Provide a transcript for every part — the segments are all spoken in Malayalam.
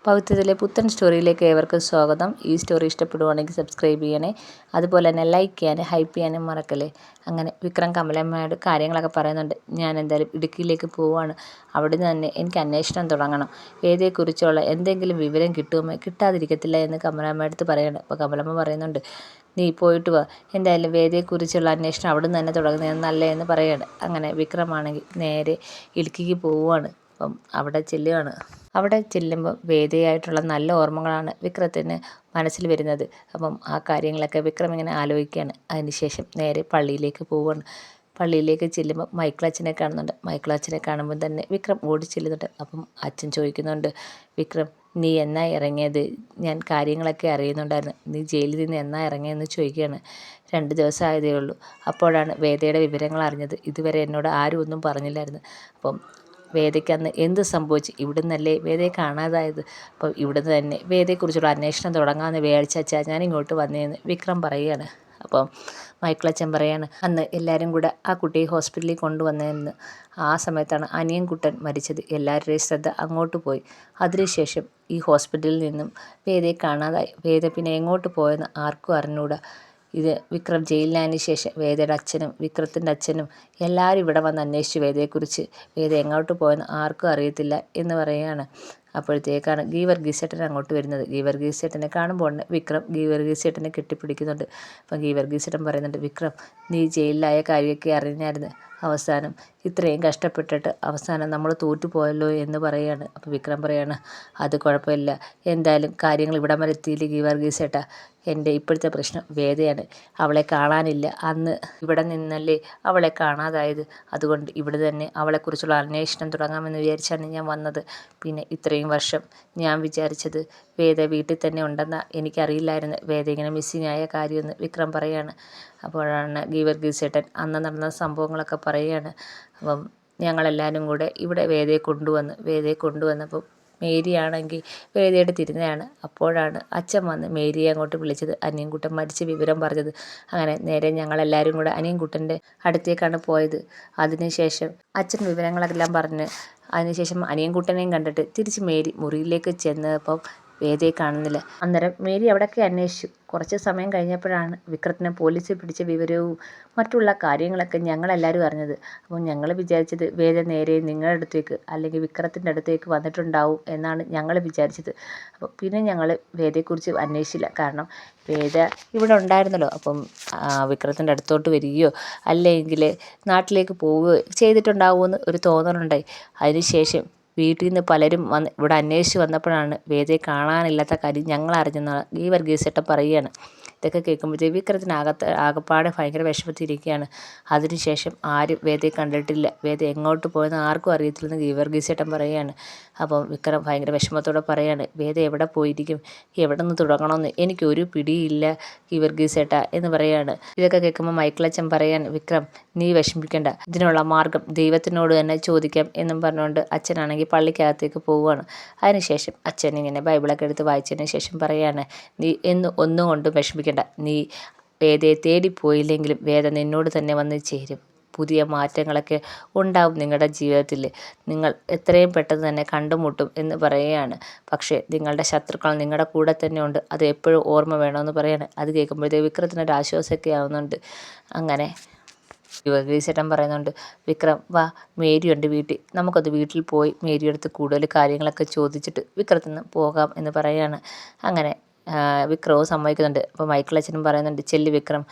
പവിത്രത്തിലെ പുത്തൻ സ്റ്റോറിയിലേക്ക് ഏവർക്കും സ്വാഗതം. ഈ സ്റ്റോറി ഇഷ്ടപ്പെടുവാണെങ്കിൽ സബ്സ്ക്രൈബ് ചെയ്യണേ. അതുപോലെ തന്നെ ലൈക്ക് ചെയ്യാനും ഹൈപ്പ് ചെയ്യാനും മറക്കല്ലേ. അങ്ങനെ വിക്രം കമലമ്മയോട് കാര്യങ്ങളൊക്കെ പറയുന്നുണ്ട്. ഞാൻ എന്തായാലും ഇടുക്കിയിലേക്ക് പോവുകയാണ്. അവിടുന്ന് തന്നെ എനിക്ക് അന്വേഷണം തുടങ്ങണം. വേദിയെക്കുറിച്ചുള്ള എന്തെങ്കിലും വിവരം കിട്ടുമോ കിട്ടാതിരിക്കത്തില്ല എന്ന് കമലമ്മ അടുത്ത് പറയണം. അപ്പോൾ കമലമ്മ പറയുന്നുണ്ട്, നീ പോയിട്ട് വാ, എന്തായാലും വേദിയെക്കുറിച്ചുള്ള അന്വേഷണം അവിടുന്ന് തന്നെ തുടങ്ങുന്നത് നല്ലതെന്ന് പറയാണ്. അങ്ങനെ വിക്രമാണെങ്കിൽ നേരെ ഇടുക്കിക്ക് പോവുകയാണ്. അപ്പം അവിടെ ചെല്ലുമ്പോൾ വേദിയായിട്ടുള്ള നല്ല ഓർമ്മകളാണ് വിക്രത്തിന് മനസ്സിൽ വരുന്നത്. അപ്പം ആ കാര്യങ്ങളൊക്കെ വിക്രം ഇങ്ങനെ ആലോചിക്കുകയാണ്. അതിനുശേഷം നേരെ പള്ളിയിലേക്ക് പോവുകയാണ്. പള്ളിയിലേക്ക് ചെല്ലുമ്പോൾ മൈക്കിളച്ചനെ കാണുന്നുണ്ട്. മൈക്കിളച്ചനെ കാണുമ്പോൾ തന്നെ വിക്രം ഓടി ചെല്ലുന്നുണ്ട്. അപ്പം അച്ഛൻ ചോദിക്കുന്നുണ്ട്, വിക്രം നീ എന്നാ ഇറങ്ങിയത്? ഞാൻ കാര്യങ്ങളൊക്കെ അറിയുന്നുണ്ടായിരുന്നു. നീ ജയിലിൽ നിന്ന് എന്നാ ഇറങ്ങിയെന്ന് ചോദിക്കുകയാണ്. 2 ദിവസം ആയതേ ഉള്ളൂ. അപ്പോഴാണ് വേദയുടെ വിവരങ്ങൾ അറിഞ്ഞത്. ഇതുവരെ എന്നോട് ആരും ഒന്നും പറഞ്ഞില്ലായിരുന്നു. അപ്പം വേദയ്ക്ക് അന്ന് എന്ത് സംഭവിച്ചു? ഇവിടുന്നല്ലേ വേദയെ കാണാതായത്. അപ്പോൾ ഇവിടുന്ന് തന്നെ വേദയെക്കുറിച്ചുള്ള അന്വേഷണം തുടങ്ങാമെന്ന് വിചാരിച്ചാ ഞാൻ ഇങ്ങോട്ട് വന്നതെന്ന് വിക്രം പറയുകയാണ്. അപ്പം മൈക്കിളച്ചൻ പറയാണ്, അന്ന് എല്ലാവരും കൂടെ ആ കുട്ടിയെ ഹോസ്പിറ്റലിൽ കൊണ്ടുവന്നതെന്ന്. ആ സമയത്താണ് അനിയൻകുട്ടൻ മരിച്ചത്. എല്ലാവരുടെയും ശ്രദ്ധ അങ്ങോട്ട് പോയി. അതിനുശേഷം ഈ ഹോസ്പിറ്റലിൽ നിന്നും വേദയെ കാണാതായി. വേദ പിന്നെ എങ്ങോട്ട് പോയെന്ന് ആർക്കും അറിഞ്ഞൂടാ. ഇത് വിക്രം ജയിലിലായതിനു ശേഷം വേദയുടെ അച്ഛനും വിക്രത്തിൻ്റെ അച്ഛനും എല്ലാവരും ഇവിടെ വന്ന് അന്വേഷിച്ചു വേദയെക്കുറിച്ച്. വേദ എങ്ങോട്ട് പോയെന്ന് ആർക്കും അറിയത്തില്ല എന്ന് പറയുകയാണ്. അപ്പോഴത്തേക്കാണ് ഗീവർഗീസേട്ടൻ അങ്ങോട്ട് വരുന്നത്. ഗീവർഗീസേട്ടനെ കാണുമ്പോൾ വിക്രം ഗീവർഗീസേട്ടനെ കെട്ടിപ്പിടിക്കുന്നുണ്ട്. അപ്പം ഗീവർഗീസേട്ടൻ പറയുന്നുണ്ട്, വിക്രം നീ ജയിലിലായ കാര്യമൊക്കെ അറിഞ്ഞായിരുന്നു. അവസാനം ഇത്രയും കഷ്ടപ്പെട്ടിട്ട് അവസാനം നമ്മൾ തോറ്റുപോയല്ലോ എന്ന് പറയുകയാണ്. അപ്പോൾ വിക്രം പറയാണ്, അത് കുഴപ്പമില്ല, എന്തായാലും കാര്യങ്ങൾ ഇവിടം വരെ എത്തിയില്ലേ ഗീവർഗീസേട്ടാ. എൻ്റെ ഇപ്പോഴത്തെ പ്രശ്നം വേദയാണ്. അവളെ കാണാനില്ല. അന്ന് ഇവിടെ നിന്നല്ലേ അവളെ കാണാതായത്. അതുകൊണ്ട് ഇവിടെ തന്നെ അവളെക്കുറിച്ചുള്ള അന്വേഷണം തുടങ്ങാമെന്ന് വിചാരിച്ചാണ് ഞാൻ വന്നത്. പിന്നെ ഇത്രയും വർഷം ഞാൻ വിചാരിച്ചത് വേദ വീട്ടിൽ തന്നെ ഉണ്ടെന്ന് എനിക്കറിയില്ലായിരുന്നു. വേദ ഇങ്ങനെ മിസ്സിങ് ആയ കാര്യമെന്ന് വിക്രം പറയാണ്. അപ്പോഴാണ് ഗീവർഗീസേട്ടൻ അന്ന് നടന്ന സംഭവങ്ങളൊക്കെ പറയുകയാണ്. അപ്പം ഞങ്ങളെല്ലാവരും കൂടെ ഇവിടെ വേദയെ കൊണ്ടുവന്നപ്പോൾ മേരിയാണെങ്കിൽ വേദയുടെ തിരുന്നയാണ്. അപ്പോഴാണ് അച്ഛൻ വന്ന് മേരിയെ അങ്ങോട്ട് വിളിച്ചത്, അനിയൻകുട്ടൻ മരിച്ച വിവരം പറഞ്ഞത്. അങ്ങനെ നേരെ ഞങ്ങളെല്ലാവരും കൂടെ അനിയൻകുട്ടൻ്റെ അടുത്തേക്കാണ് പോയത്. അതിനുശേഷം അച്ഛൻ വിവരങ്ങളെല്ലാം പറഞ്ഞ് അതിനുശേഷം അനിയൻകുട്ടനെയും കണ്ടിട്ട് തിരിച്ച് മേരി മുറിയിലേക്ക് ചെന്നപ്പം വേദയെ കാണുന്നില്ല. അന്നേരം മേരി അവിടെയൊക്കെ അന്വേഷിച്ചു. കുറച്ച് സമയം കഴിഞ്ഞപ്പോഴാണ് വിക്രത്തിനെ പോലീസ് പിടിച്ച വിവരവും മറ്റുള്ള കാര്യങ്ങളൊക്കെ ഞങ്ങളെല്ലാവരും അറിഞ്ഞത്. അപ്പോൾ ഞങ്ങൾ വിചാരിച്ചത് വേദ നേരെ നിങ്ങളുടെ അടുത്തേക്ക് അല്ലെങ്കിൽ വിക്രത്തിൻ്റെ അടുത്തേക്ക് വന്നിട്ടുണ്ടാവും എന്നാണ് ഞങ്ങൾ വിചാരിച്ചത്. അപ്പോൾ പിന്നെ ഞങ്ങൾ വേദയെക്കുറിച്ച് അന്വേഷിച്ചില്ല. കാരണം വേദ ഇവിടെ ഉണ്ടായിരുന്നല്ലോ. അപ്പം വിക്രത്തിൻ്റെ അടുത്തോട്ട് വരികയോ അല്ലെങ്കിൽ നാട്ടിലേക്ക് പോവുകയോ ചെയ്തിട്ടുണ്ടാവുമെന്ന് ഒരു തോന്നലുണ്ടായി. അതിനുശേഷം വീട്ടിൽ നിന്ന് പലരും വന്ന് ഇവിടെ അന്വേഷിച്ച് വന്നപ്പോഴാണ് വേദയെ കാണാനില്ലാത്ത കാര്യം ഞങ്ങൾ അറിഞ്ഞെന്നാണ് ഗീവർഗീസേട്ടൻ പറയുകയാണ്. ഇതൊക്കെ കേൾക്കുമ്പോഴത്തേക്ക് വിക്രത്തിനകത്ത് ആകപ്പാടെ ഭയങ്കര വിഷമത്തിരിക്കുകയാണ്. അതിനുശേഷം ആരും വേദയെ കണ്ടിട്ടില്ല. വേദ എങ്ങോട്ട് പോയെന്ന് ആർക്കും അറിയത്തില്ലെന്ന് ഗീവർഗീസേട്ടൻ പറയുകയാണ്. അപ്പം വിക്രം ഭയങ്കര വിഷമത്തോടെ പറയാണ്, വേദ എവിടെ പോയിരിക്കും, എവിടെ നിന്ന് തുടങ്ങണമെന്ന് എനിക്കൊരു പിടിയില്ല ഗീവർഗീസേട്ടാ എന്ന് പറയുകയാണ്. ഇതൊക്കെ കേൾക്കുമ്പോൾ മൈക്കിളച്ചൻ പറയാൻ, വിക്രം നീ വിഷമിക്കേണ്ട, ഇതിനുള്ള മാർഗം ദൈവത്തിനോട് തന്നെ ചോദിക്കാം എന്നും പറഞ്ഞുകൊണ്ട് അച്ഛനാണെങ്കിൽ പള്ളിക്കകത്തേക്ക് പോവുകയാണ്. അതിനുശേഷം അച്ഛൻ ഇങ്ങനെ ബൈബിളൊക്കെ എടുത്ത് വായിച്ചതിന് ശേഷം പറയാണ്, നീ ഒന്നും കൊണ്ടും വിഷമിക്കേണ്ട, നീ വേദയെ തേടിപ്പോയില്ലെങ്കിലും വേദ നിന്നോട് തന്നെ വന്ന് ചേരും. പുതിയ മാറ്റങ്ങളൊക്കെ ഉണ്ടാവും നിങ്ങളുടെ ജീവിതത്തിൽ. നിങ്ങൾ എത്രയും പെട്ടെന്ന് തന്നെ കണ്ടുമുട്ടും എന്ന് പറയുകയാണ്. പക്ഷേ നിങ്ങളുടെ ശത്രുക്കൾ നിങ്ങളുടെ കൂടെ തന്നെ ഉണ്ട്, അത് എപ്പോഴും ഓർമ്മ വേണമെന്ന് പറയാണ്. അത് കേൾക്കുമ്പോഴത്തേക്ക് വിക്രത്തിനൊരു ആശ്വാസമൊക്കെ ആവുന്നുണ്ട്. അങ്ങനെ യുവഗീസേട്ടൻ പറയുന്നുണ്ട്, വിക്രം വാ, മേരിയുണ്ട് വീട്ടിൽ, നമുക്കത് വീട്ടിൽ പോയി മേരിയെടുത്ത് കൂടുതൽ കാര്യങ്ങളൊക്കെ ചോദിച്ചിട്ട് വിക്രത്തിന് പോകാം എന്ന് പറയുകയാണ്. അങ്ങനെ വിക്രവും സമ്മതിക്കുന്നുണ്ട്. അപ്പോൾ മൈക്കിളച്ചനും പറയുന്നുണ്ട്, ചെല്ല് വിക്രം,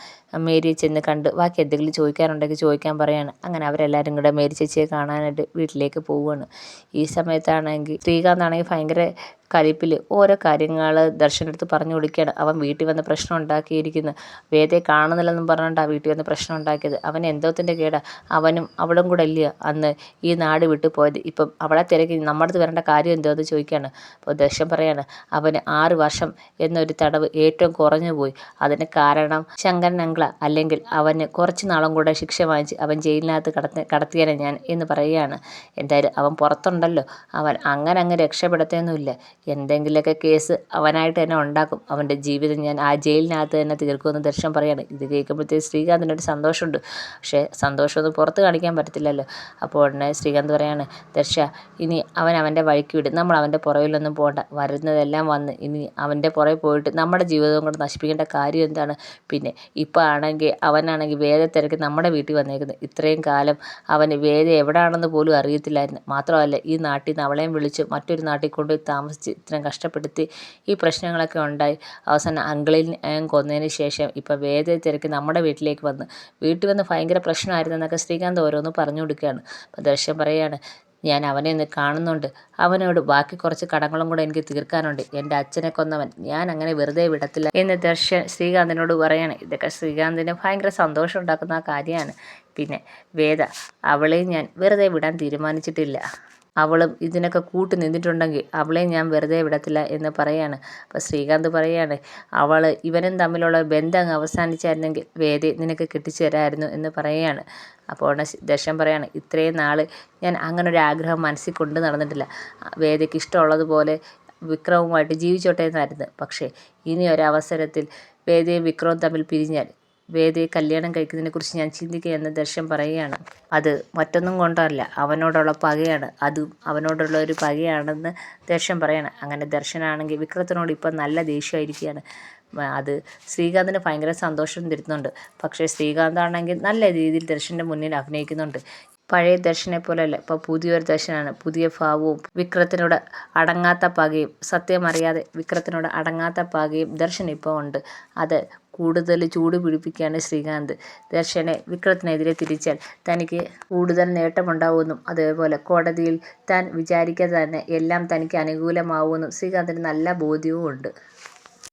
മേരിയെ ചെന്ന് കണ്ട് ബാക്കി എന്തെങ്കിലും ചോദിക്കാനുണ്ടെങ്കിൽ ചോദിക്കാൻ പറയാണ്. അങ്ങനെ അവരെല്ലാവരും കൂടെ മേരി ചേച്ചിയെ കാണാനായിട്ട് വീട്ടിലേക്ക് പോവുകയാണ്. ഈ സമയത്താണെങ്കിൽ ശ്രീകാന്താണെങ്കിൽ ഭയങ്കര കലിപ്പിൽ ഓരോ കാര്യങ്ങൾ ദർശനടുത്ത് പറഞ്ഞു കൊടുക്കുകയാണ്. അവൻ വീട്ടിൽ വന്ന് പ്രശ്നം ഉണ്ടാക്കിയിരിക്കുന്നു. വേദയെ കാണുന്നില്ലെന്നും പറഞ്ഞുകൊണ്ടാണ് വീട്ടിൽ വന്ന് പ്രശ്നം ഉണ്ടാക്കിയത്. അവൻ എന്തോത്തിൻ്റെ കേടാ, അവനും അവളും കൂടെ അല്ലയോ അന്ന് ഈ നാട് വിട്ടു പോയത്. ഇപ്പം അവളെ തിരക്കി നമ്മുടെ അടുത്ത് വരേണ്ട കാര്യം എന്തോന്ന് ചോദിക്കുകയാണ്. അപ്പോൾ ദർശൻ പറയാണ്, അവന് 6 വർഷം എന്നൊരു തടവ് ഏറ്റവും കുറഞ്ഞു പോയി. അതിന് കാരണം ശങ്കരൻ അങ്കിള, അല്ലെങ്കിൽ അവന് കുറച്ച് നാളും കൂടെ ശിക്ഷ വാങ്ങിച്ച് അവൻ ജയിലിനകത്ത് കടത്തിയാനെ ഞാൻ എന്ന് പറയുകയാണ്. എന്തായാലും അവൻ പുറത്തുണ്ടല്ലോ, അവൻ അങ്ങനെ അങ്ങ് രക്ഷപ്പെടുത്തുകയൊന്നുമില്ല. എന്തെങ്കിലുമൊക്കെ കേസ് അവനായിട്ട് തന്നെ ഉണ്ടാക്കും. അവൻ്റെ ജീവിതം ഞാൻ ആ ജയിലിനകത്ത് തന്നെ തീർക്കുമെന്ന് ദർശൻ പറയാണ്. ഇത് കേൾക്കുമ്പോഴത്തേക്ക് ശ്രീകാന്തിനൊരു സന്തോഷമുണ്ട്. പക്ഷേ സന്തോഷമൊന്നും പുറത്ത് കാണിക്കാൻ പറ്റത്തില്ലല്ലോ. അപ്പോൾ ഉടനെ ശ്രീകാന്ത് പറയാണ്, ദർശ ഇനി അവൻ്റെ വഴിക്ക് വിടും, നമ്മൾ അവൻ്റെ പുറകിലൊന്നും പോകണ്ട, വരുന്നതെല്ലാം വന്ന് ഇനി അവൻ്റെ പുറകെ പോയിട്ട് നമ്മുടെ ജീവിതവും കൊണ്ട് നശിപ്പിക്കേണ്ട കാര്യം എന്താണ്? പിന്നെ ഇപ്പം ആണെങ്കിൽ അവനാണെങ്കിൽ വേദ തിരക്കി നമ്മുടെ വീട്ടിൽ വന്നേക്കുന്നത്. ഇത്രയും കാലം അവന് വേദ എവിടെയാണെന്ന് പോലും അറിയത്തില്ലായിരുന്നു. മാത്രമല്ല ഈ നാട്ടിൽ നിന്ന് അവളെയും വിളിച്ച് മറ്റൊരു നാട്ടിൽ കൊണ്ടുപോയി താമസിച്ച് ഇത്രയും കഷ്ടപ്പെടുത്തി ഈ പ്രശ്നങ്ങളൊക്കെ ഉണ്ടായി അവസാനം അങ്കിളിൽ കൊന്നതിന് ശേഷം ഇപ്പം വേദയെ തിരക്കി നമ്മുടെ വീട്ടിലേക്ക് വീട്ടിൽ വന്ന് ഭയങ്കര പ്രശ്നമായിരുന്നു എന്നൊക്കെ ശ്രീകാന്ത് ഓരോന്ന് പറഞ്ഞു കൊടുക്കുകയാണ്. അപ്പം ദർശൻ പറയുകയാണ്, ഞാൻ അവനെ ഒന്ന് കാണുന്നുണ്ട്, അവനോട് ബാക്കി കുറച്ച് കടങ്ങളും കൂടെ എനിക്ക് തീർക്കാനുണ്ട്. എൻ്റെ അച്ഛനെ കൊന്നവൻ ഞാൻ അങ്ങനെ വെറുതെ വിടത്തില്ല എന്ന് ദർശൻ ശ്രീകാന്തിനോട് പറയാണ്. ഇതൊക്കെ ശ്രീകാന്തിന് ഭയങ്കര സന്തോഷം ഉണ്ടാക്കുന്ന കാര്യമാണ്. പിന്നെ വേദ, അവളെയും ഞാൻ വെറുതെ വിടാൻ തീരുമാനിച്ചിട്ടില്ല. അവളും ഇതിനൊക്കെ കൂട്ട് നിന്നിട്ടുണ്ടെങ്കിൽ അവളെയും ഞാൻ വെറുതെ വിടത്തില്ല എന്ന് പറയാണ്. അപ്പോൾ ശ്രീകാന്ത് പറയാണ്, ഇവനും തമ്മിലുള്ള ബന്ധം അങ്ങ് അവസാനിച്ചായിരുന്നെങ്കിൽ വേദയെ നിനക്ക് കെട്ടിച്ചു തരാമായിരുന്നു എന്ന് പറയുകയാണ്. അപ്പോൾ ദർശൻ പറയാണ്, ഇത്രയും നാൾ ഞാൻ അങ്ങനെ ഒരു ആഗ്രഹം മനസ്സിൽ കൊണ്ട് നടന്നിട്ടില്ല. വേദയ്ക്ക് ഇഷ്ടമുള്ളതുപോലെ വിക്രമുമായിട്ട് ജീവിച്ചോട്ടെ എന്നായിരുന്നു. പക്ഷേ ഇനി ഒരവസരത്തിൽ വേദയും വിക്രവും തമ്മിൽ പിരിഞ്ഞാൽ വേദയെ കല്യാണം കഴിക്കുന്നതിനെക്കുറിച്ച് ഞാൻ ചിന്തിക്കുകയെന്ന് ദർശൻ പറയുകയാണ്. അത് മറ്റൊന്നും കൊണ്ടല്ല, അവനോടുള്ള പകയാണ്. അതും അവനോടുള്ള ഒരു പകയാണെന്ന് ദർശൻ പറയണം. അങ്ങനെ ദർശനാണെങ്കിൽ വിക്രത്തിനോട് ഇപ്പം നല്ല ദേഷ്യമായിരിക്കുകയാണ്. അത് ശ്രീകാന്തിന് ഭയങ്കര സന്തോഷം തരുന്നുണ്ട്. പക്ഷേ ശ്രീകാന്താണെങ്കിൽ നല്ല രീതിയിൽ ദർശൻ്റെ മുന്നിൽ അഭിനയിക്കുന്നുണ്ട്. പഴയ ദർശനെ പോലെയല്ല, ഇപ്പോൾ പുതിയൊരു ദർശനാണ്. പുതിയ ഭാവവും വിക്രത്തിനോട് അടങ്ങാത്ത പകയും, സത്യമറിയാതെ വിക്രത്തിനോട് അടങ്ങാത്ത പകയും ദർശൻ ഇപ്പോൾ ഉണ്ട്. അത് കൂടുതൽ ചൂട് പിടിപ്പിക്കുകയാണ് ശ്രീകാന്ത്. ദർശനെ വിക്രത്തിനെതിരെ തിരിച്ചാൽ തനിക്ക് കൂടുതൽ നേട്ടമുണ്ടാവുമെന്നും അതേപോലെ കോടതിയിൽ താൻ വിചാരിക്കാതെ തന്നെ എല്ലാം തനിക്ക് അനുകൂലമാവുമെന്നും ശ്രീകാന്തിന് നല്ല ബോധ്യവും ഉണ്ട്.